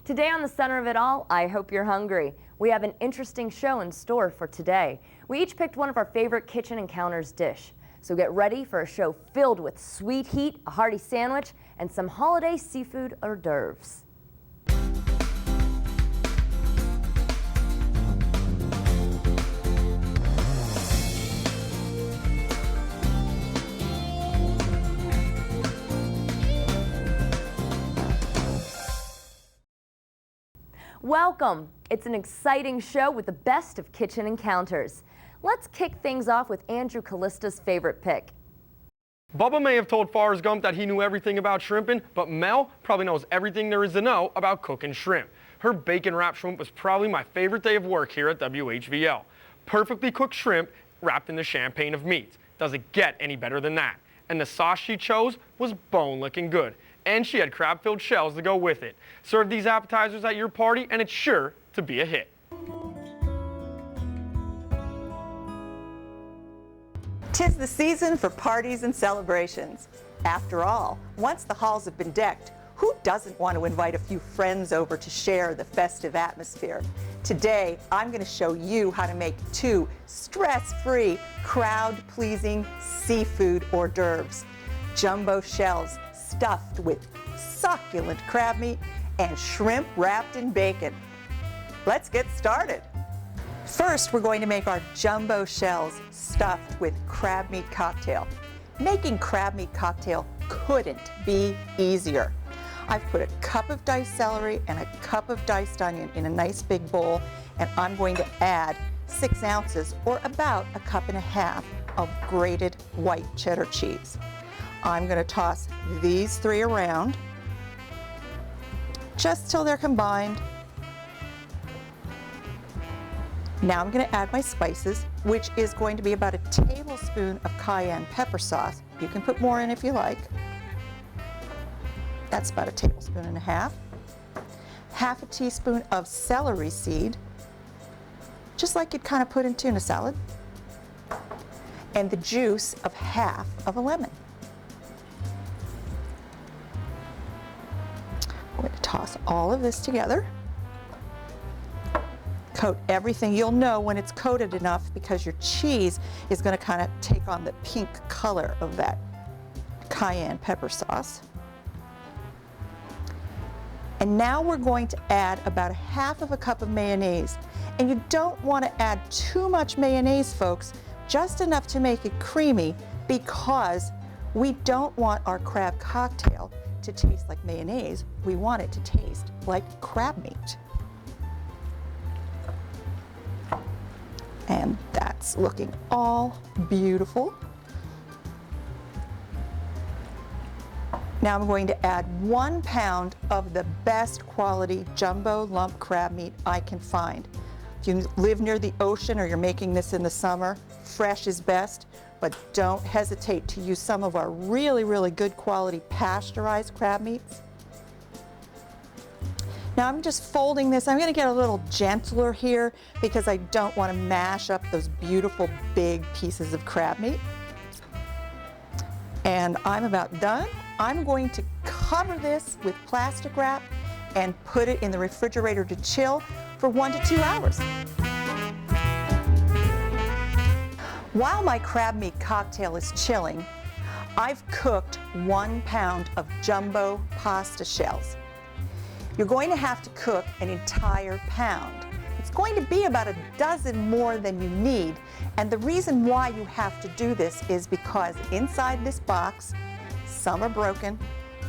Today on the center of it all, I hope you're hungry. We have an interesting show in store for today. We each picked one of our favorite kitchen encounters dish. So get ready for a show filled with sweet heat, a hearty sandwich, and some holiday seafood hors d'oeuvres. Welcome! It's an exciting show with the best of kitchen encounters. Let's kick things off with Andrew Callista's favorite pick. Bubba may have told Forrest Gump that he knew everything about shrimping, but Mel probably knows everything there is to know about cooking shrimp. Her bacon-wrapped shrimp was probably my favorite day of work here at WHVL. Perfectly cooked shrimp wrapped in the champagne of meats. Does it get any better than that? And the sauce she chose was bone-licking good. And she had crab-filled shells to go with it. Serve these appetizers at your party and it's sure to be a hit. 'Tis the season for parties and celebrations. After all, once the halls have been decked, who doesn't want to invite a few friends over to share the festive atmosphere? Today, I'm going to show you how to make 2 stress-free, crowd-pleasing seafood hors d'oeuvres. Jumbo shells stuffed with succulent crab meat and shrimp wrapped in bacon. Let's get started. First, we're going to make our jumbo shells stuffed with crab meat cocktail. Making crab meat cocktail couldn't be easier. I've put a cup of diced celery and a cup of diced onion in a nice big bowl, and I'm going to add 6 ounces or about a cup and a half of grated white cheddar cheese. I'm going to toss these 3 around just till they're combined. Now I'm going to add my spices, which is going to be about a tablespoon of cayenne pepper sauce. You can put more in if you like. That's about a tablespoon and a half. Half a teaspoon of celery seed, just like you'd kind of put in tuna salad. And the juice of half of a lemon. I'm going to toss all of this together. Coat everything. You'll know when it's coated enough because your cheese is going to kind of take on the pink color of that cayenne pepper sauce. And now we're going to add about a half of a cup of mayonnaise. And you don't want to add too much mayonnaise, folks, just enough to make it creamy, because we don't want our crab cocktail to taste like mayonnaise. We want it to taste like crab meat. And that's looking all beautiful. Now I'm going to add 1 pound of the best quality jumbo lump crab meat I can find. If you live near the ocean or you're making this in the summer, fresh is best, but don't hesitate to use some of our really, really good quality pasteurized crab meats. Now I'm just folding this. I'm going to get a little gentler here because I don't want to mash up those beautiful big pieces of crab meat. And I'm about done. I'm going to cover this with plastic wrap and put it in the refrigerator to chill for 1 to 2 hours. While my crab meat cocktail is chilling, I've cooked 1 pound of jumbo pasta shells. You're going to have to cook an entire pound. It's going to be about a dozen more than you need, and the reason why you have to do this is because inside this box, some are broken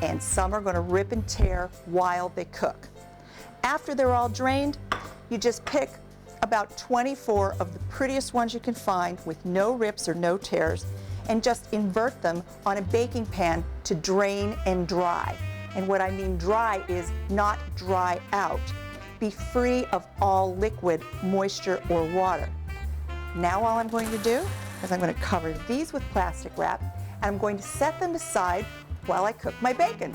and some are going to rip and tear while they cook. After they're all drained, you just pick about 24 of the prettiest ones you can find with no rips or no tears, and just invert them on a baking pan to drain and dry. And what I mean dry is not dry out. Be free of all liquid, moisture, or water. Now all I'm going to do is I'm going to cover these with plastic wrap, and I'm going to set them aside while I cook my bacon.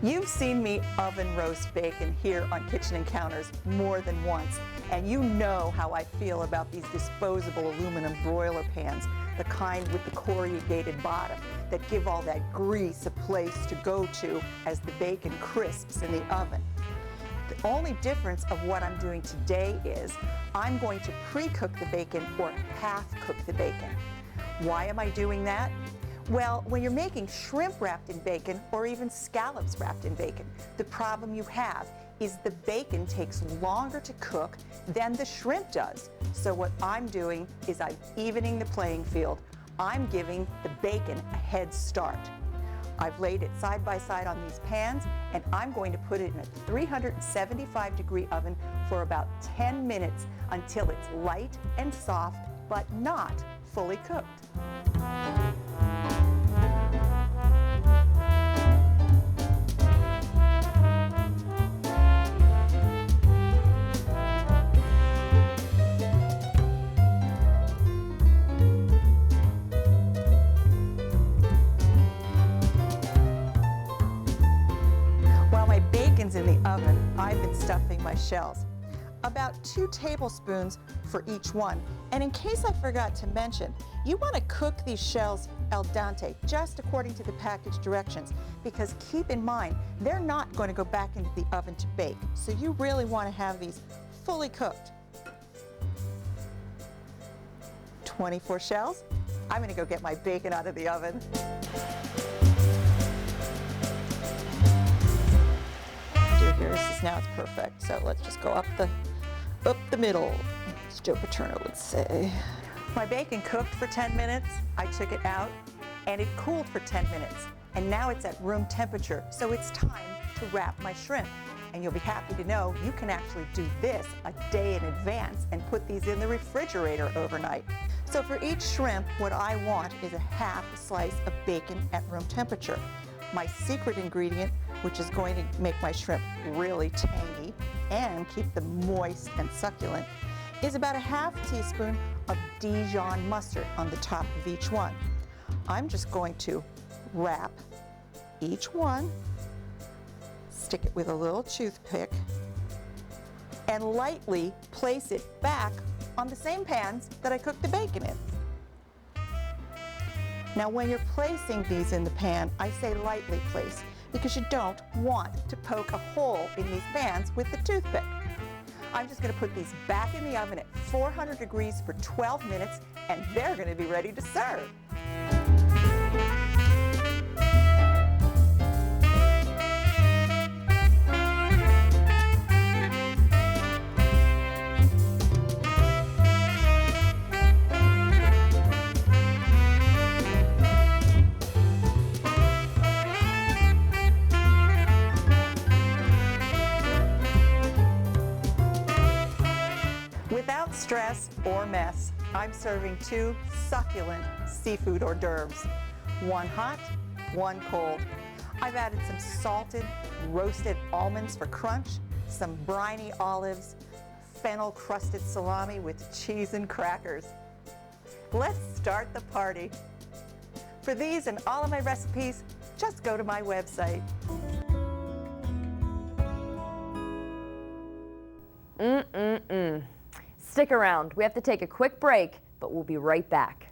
You've seen me me oven roast bacon here on Kitchen Encounters more than once, and you know how I feel about these disposable aluminum broiler pans, the kind with the corrugated bottom that give all that grease a place to go to as the bacon crisps in the oven. The only difference of what I'm doing today is I'm going to pre-cook the bacon or half-cook the bacon. Why am I doing that? Well, when you're making shrimp wrapped in bacon or even scallops wrapped in bacon, the problem you have is the bacon takes longer to cook than the shrimp does. So what I'm doing is I'm evening the playing field. I'm giving the bacon a head start. I've laid it side by side on these pans, and I'm going to put it in a 375-degree oven for about 10 minutes until it's light and soft, but not fully cooked. In the oven, I've been stuffing my shells. About 2 tablespoons for each one. And in case I forgot to mention, you want to cook these shells al dente, just according to the package directions, because keep in mind, they're not going to go back into the oven to bake. So you really want to have these fully cooked. 24 shells. I'm going to go get my bacon out of the oven. Now it's perfect. So let's just go up the middle, as Joe Paterno would say. My bacon cooked for 10 minutes. I took it out and it cooled for 10 minutes. And now it's at room temperature. So it's time to wrap my shrimp. And you'll be happy to know you can actually do this a day in advance and put these in the refrigerator overnight. So for each shrimp, what I want is a half slice of bacon at room temperature. My secret ingredient, which is going to make my shrimp really tangy and keep them moist and succulent, is about a half teaspoon of Dijon mustard on the top of each one. I'm just going to wrap each one, stick it with a little toothpick, and lightly place it back on the same pans that I cooked the bacon in. Now when you're placing these in the pan, I say lightly place because you don't want to poke a hole in these pans with the toothpick. I'm just going to put these back in the oven at 400 degrees for 12 minutes and they're going to be ready to serve. Without stress or mess, I'm serving 2 succulent seafood hors d'oeuvres. One hot, one cold. I've added some salted, roasted almonds for crunch, some briny olives, fennel-crusted salami with cheese and crackers. Let's start the party. For these and all of my recipes, just go to my website. Stick around. We have to take a quick break, but we'll be right back.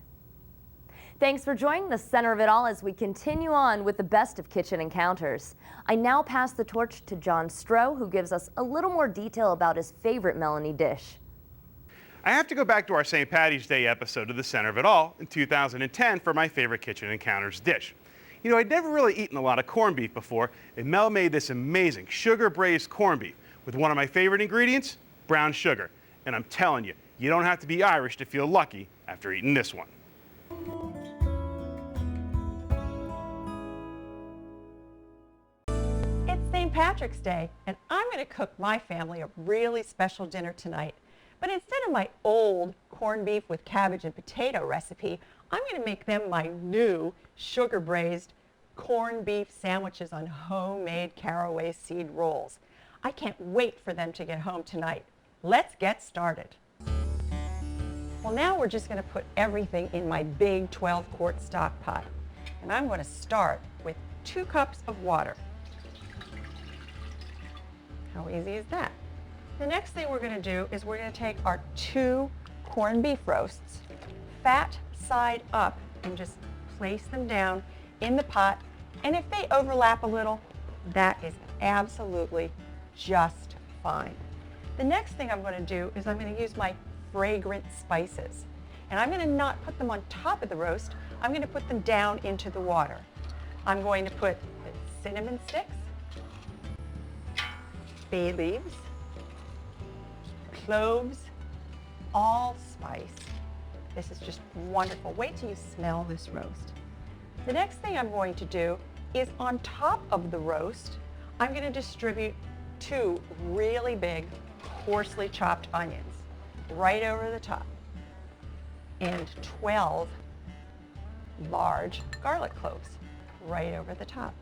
Thanks for joining the center of it all as we continue on with the best of Kitchen Encounters. I now pass the torch to John Stroh, who gives us a little more detail about his favorite Melanie dish. I have to go back to our St. Patty's Day episode of the center of it all in 2010 for my favorite Kitchen Encounters dish. You know, I'd never really eaten a lot of corned beef before, and Mel made this amazing sugar-braised corned beef with one of my favorite ingredients, brown sugar. And I'm telling you, you don't have to be Irish to feel lucky after eating this one. It's St. Patrick's Day, and I'm going to cook my family a really special dinner tonight. But instead of my old corned beef with cabbage and potato recipe, I'm going to make them my new sugar-braised corned beef sandwiches on homemade caraway seed rolls. I can't wait for them to get home tonight. Let's get started. Well, now we're just going to put everything in my big 12-quart stock pot. And I'm going to start with 2 cups of water. How easy is that? The next thing we're going to do is we're going to take our 2 corned beef roasts, fat side up, and just place them down in the pot. And if they overlap a little, that is absolutely just fine. The next thing I'm going to do is I'm going to use my fragrant spices. And I'm going to not put them on top of the roast. I'm going to put them down into the water. I'm going to put the cinnamon sticks, bay leaves, cloves, allspice. This is just wonderful. Wait till you smell this roast. The next thing I'm going to do is on top of the roast, I'm going to distribute 2 really big, coarsely chopped onions right over the top and 12 large garlic cloves right over the top.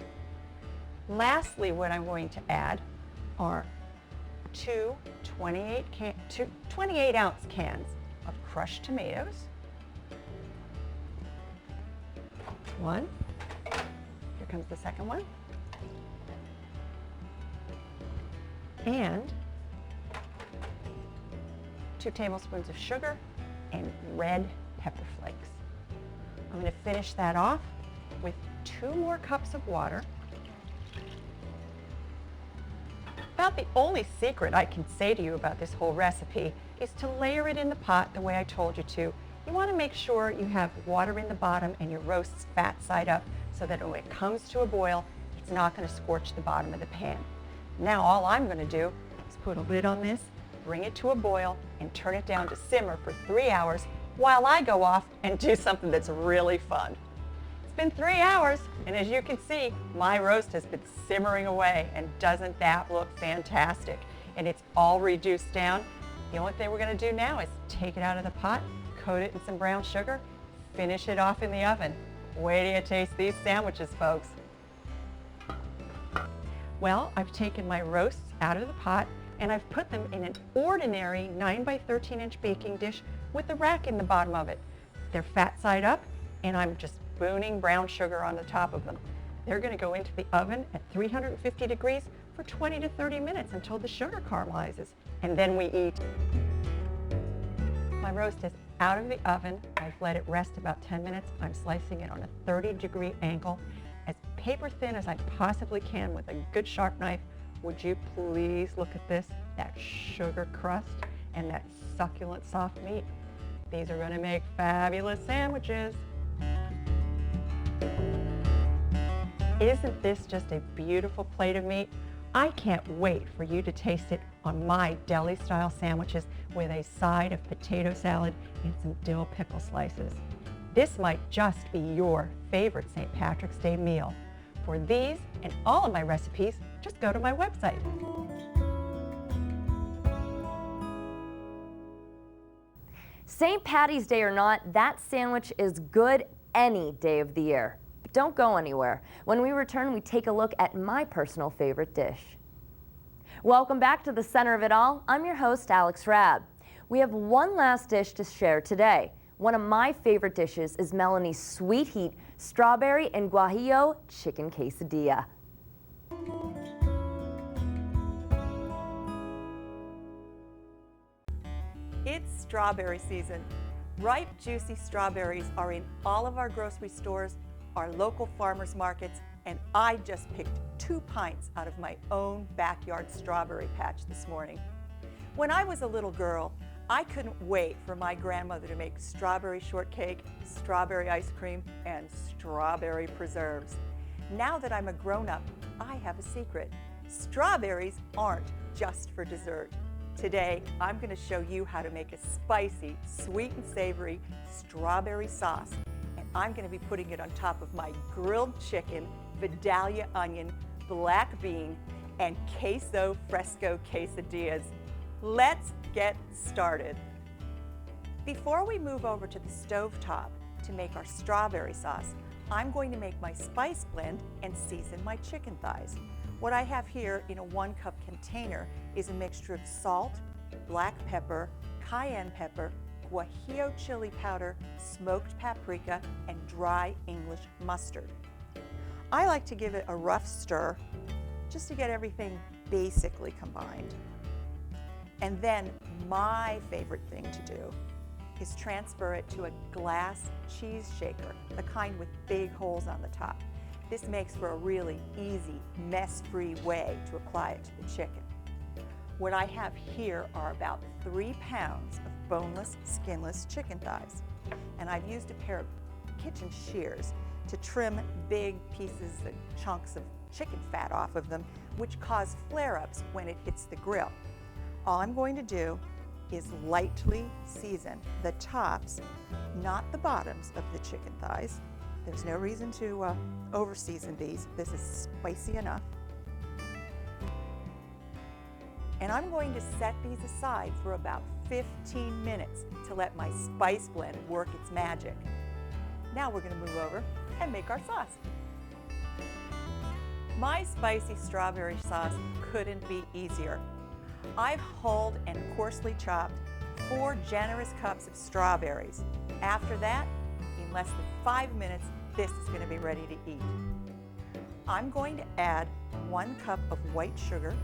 Lastly, what I'm going to add are 2 28-ounce cans of crushed tomatoes. 1. Here comes the second one. And 2 tablespoons of sugar and red pepper flakes. I'm going to finish that off with 2 more cups of water. About the only secret I can say to you about this whole recipe is to layer it in the pot the way I told you to. You want to make sure you have water in the bottom and your roast's fat side up so that when it comes to a boil, it's not going to scorch the bottom of the pan. Now all I'm going to do is put a lid on this, bring it to a boil, and turn it down to simmer for 3 hours while I go off and do something that's really fun. It's been 3 hours, and as you can see, my roast has been simmering away, and doesn't that look fantastic? And it's all reduced down. The only thing we're going to do now is take it out of the pot, coat it in some brown sugar, finish it off in the oven. Wait till you taste these sandwiches, folks. Well, I've taken my roasts out of the pot and I've put them in an ordinary 9 by 13 inch baking dish with a rack in the bottom of it. They're fat side up, and I'm just spooning brown sugar on the top of them. They're going to go into the oven at 350 degrees for 20 to 30 minutes until the sugar caramelizes, and then we eat. My roast is out of the oven. I've let it rest about 10 minutes. I'm slicing it on a 30-degree angle, as paper thin as I possibly can with a good sharp knife. Would you please look at this, that sugar crust and that succulent soft meat. These are going to make fabulous sandwiches. Isn't this just a beautiful plate of meat? I can't wait for you to taste it on my deli-style sandwiches with a side of potato salad and some dill pickle slices. This might just be your favorite St. Patrick's Day meal. For these and all of my recipes, just go to my website. St. Patty's Day or not, that sandwich is good any day of the year. But don't go anywhere. When we return, we take a look at my personal favorite dish. Welcome back to the center of it all. I'm your host, Alex Rabb. We have one last dish to share today. One of my favorite dishes is Melanie's Sweet Heat Strawberry and Guajillo Chicken Quesadilla. It's strawberry season. Ripe, juicy strawberries are in all of our grocery stores, our local farmers markets, and I just picked 2 pints out of my own backyard strawberry patch this morning. When I was a little girl, I couldn't wait for my grandmother to make strawberry shortcake, strawberry ice cream, and strawberry preserves. Now that I'm a grown-up, I have a secret. Strawberries aren't just for dessert. Today, I'm going to show you how to make a spicy, sweet and savory strawberry sauce. And I'm going to be putting it on top of my grilled chicken, Vidalia onion, black bean, and queso fresco quesadillas. Let's get started. Before we move over to the stovetop to make our strawberry sauce, I'm going to make my spice blend and season my chicken thighs. What I have here in a 1-cup container is a mixture of salt, black pepper, cayenne pepper, guajillo chili powder, smoked paprika, and dry English mustard. I like to give it a rough stir just to get everything basically combined. And then my favorite thing to do is transfer it to a glass cheese shaker, the kind with big holes on the top. This makes for a really easy, mess-free way to apply it to the chicken. What I have here are about 3 pounds of boneless, skinless chicken thighs. And I've used a pair of kitchen shears to trim big pieces and chunks of chicken fat off of them, which cause flare-ups when it hits the grill. All I'm going to do is lightly season the tops, not the bottoms of the chicken thighs. There's no reason to over-season these. This is spicy enough. And I'm going to set these aside for about 15 minutes to let my spice blend work its magic. Now we're going to move over and make our sauce. My spicy strawberry sauce couldn't be easier. I've hulled and coarsely chopped 4 generous cups of strawberries. After that, in less than 5 minutes, this is going to be ready to eat. I'm going to add 1 cup of white sugar,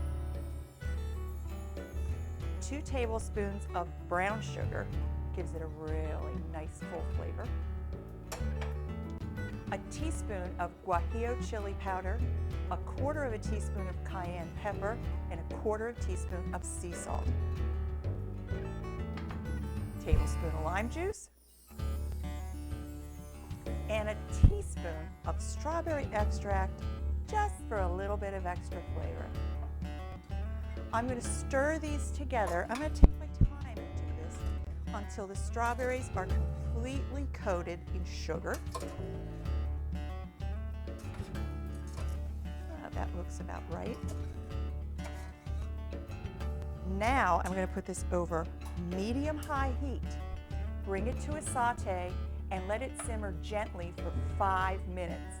2 tablespoons of brown sugar, gives it a really nice full flavor, a teaspoon of guajillo chili powder, 1/4 teaspoon of cayenne pepper, and 1/4 teaspoon of sea salt. Tablespoon of lime juice, and a teaspoon of strawberry extract just for a little bit of extra flavor. I'm going to stir these together. I'm going to take my time and do this until the strawberries are completely coated in sugar. That looks about right. Now I'm going to put this over medium-high heat. Bring it to a saute and let it simmer gently for 5 minutes.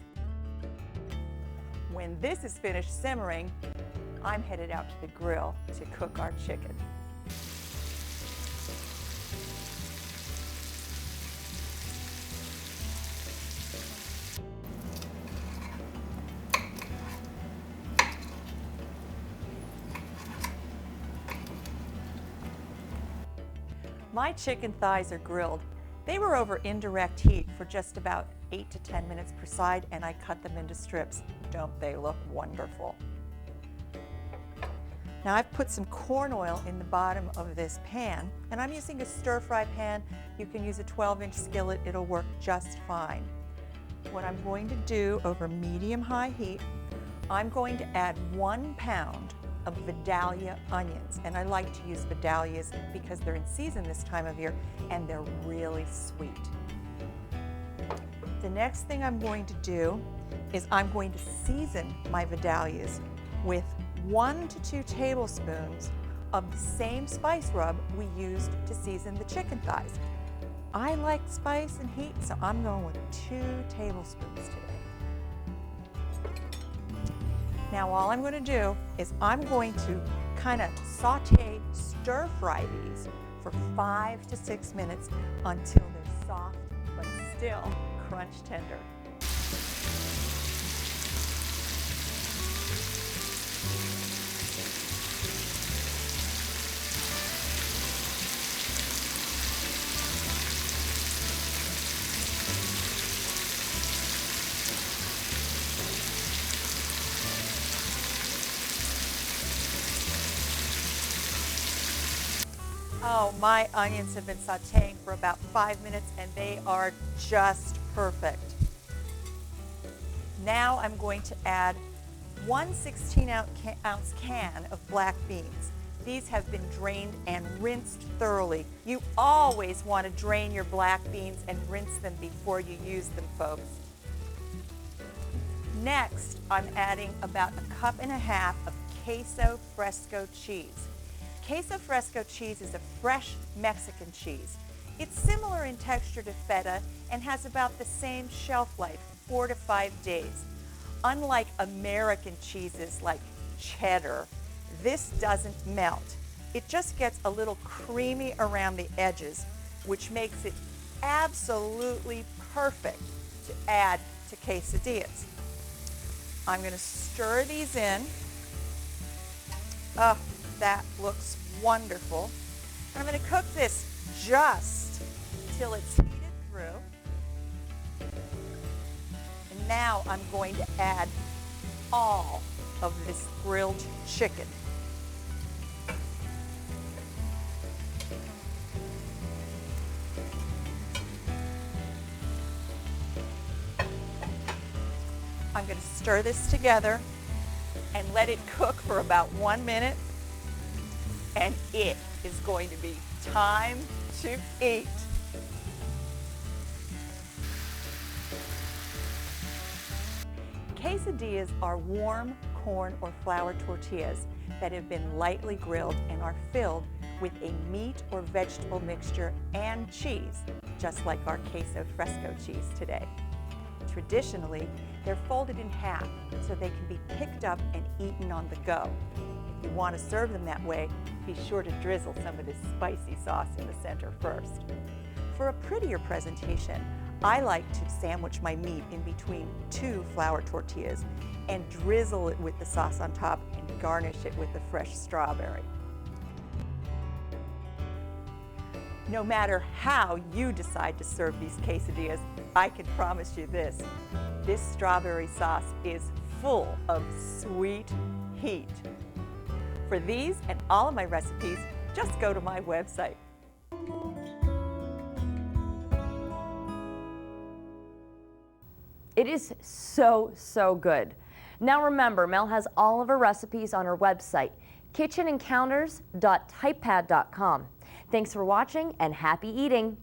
When this is finished simmering, I'm headed out to the grill to cook our chicken. My chicken thighs are grilled. They were over indirect heat for just about 8 to 10 minutes per side, and I cut them into strips. Don't they look wonderful? Now I've put some corn oil in the bottom of this pan, and I'm using a stir-fry pan. You can use a 12-inch skillet, it'll work just fine. What I'm going to do over medium-high heat, I'm going to add 1 pound of Vidalia onions, and I like to use Vidalias because they're in season this time of year and they're really sweet. The next thing I'm going to do is I'm going to season my Vidalias with 1 to 2 tablespoons of the same spice rub we used to season the chicken thighs. I like spice and heat, so I'm going with 2 tablespoons today. Now all I'm going to do is I'm going to kind of saute, stir fry these for 5 to 6 minutes until they're soft but still crunch tender. Oh, my onions have been sauteing for about 5 minutes and they are just perfect. Now I'm going to add 1 16-ounce can of black beans. These have been drained and rinsed thoroughly. You always want to drain your black beans and rinse them before you use them, folks. Next, I'm adding about 1.5 cups of queso fresco cheese. Queso fresco cheese is a fresh Mexican cheese. It's similar in texture to feta and has about the same shelf life, 4 to 5 days. Unlike American cheeses like cheddar, this doesn't melt. It just gets a little creamy around the edges, which makes it absolutely perfect to add to quesadillas. I'm going to stir these in. Oh, that looks wonderful. I'm going to cook this just till it's heated through. And now I'm going to add all of this grilled chicken. I'm going to stir this together and let it cook for about 1 minute, and it is going to be time to eat. Quesadillas are warm corn or flour tortillas that have been lightly grilled and are filled with a meat or vegetable mixture and cheese, just like our queso fresco cheese today. Traditionally, they're folded in half so they can be picked up and eaten on the go. If you want to serve them that way, be sure to drizzle some of this spicy sauce in the center first. For a prettier presentation, I like to sandwich my meat in between 2 flour tortillas and drizzle it with the sauce on top and garnish it with the fresh strawberry. No matter how you decide to serve these quesadillas, I can promise you this strawberry sauce is full of sweet heat. For these and all of my recipes, just go to my website. It is so, so good. Now remember, Mel has all of her recipes on her website, kitchenencounters.typepad.com. Thanks for watching and happy eating.